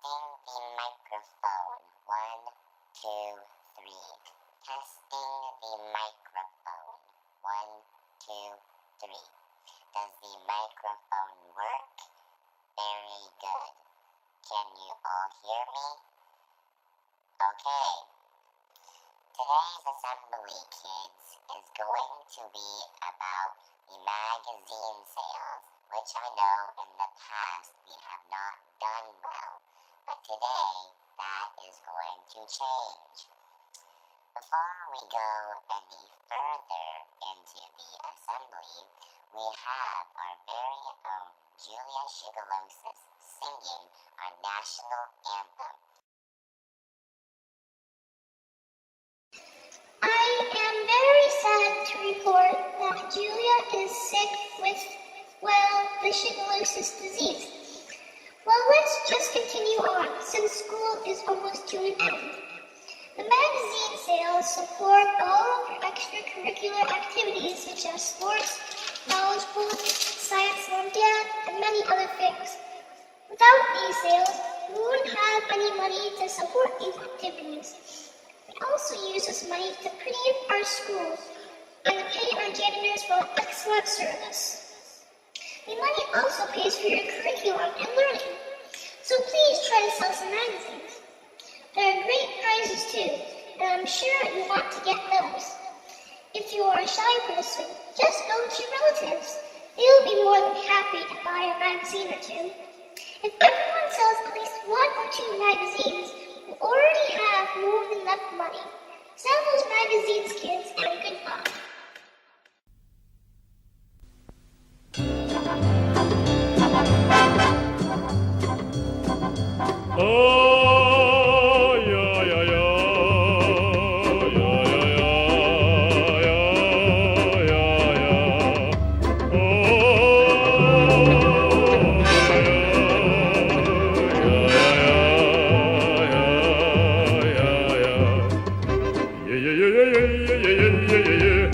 Testing the microphone. 1, 2, 3. Testing the microphone. 1, 2, 3. Does the microphone work? Very good. Can you all hear me? Okay. Today's assembly, kids, is going to be about the magazine sales, which I know in the past we have not done well, but today that is going to change. Before we go any further into the assembly, we have our very own Julia Shigelosis singing our national anthem. I am very sad to report that Julia is sick with, the shigellosis disease. Well, let's just continue on, since school is almost to an end. The magazine sales support all of our extracurricular activities such as sports, knowledge books, science Olympiad, and many other things. Without these sales, we wouldn't have any money to support these activities. We also use this money to pretty up our schools and to pay our janitors for excellent service. The money also pays for your curriculum and learning, so please try to sell some magazines. There are great prizes too, and I'm sure you want to get those. If you are a shy person, just go to your relatives. They will be more than happy to buy a magazine or two. If everyone sells at least 1 or 2 magazines, we already have more than enough money. Sell those magazines, kids, and goodbye. Yeah.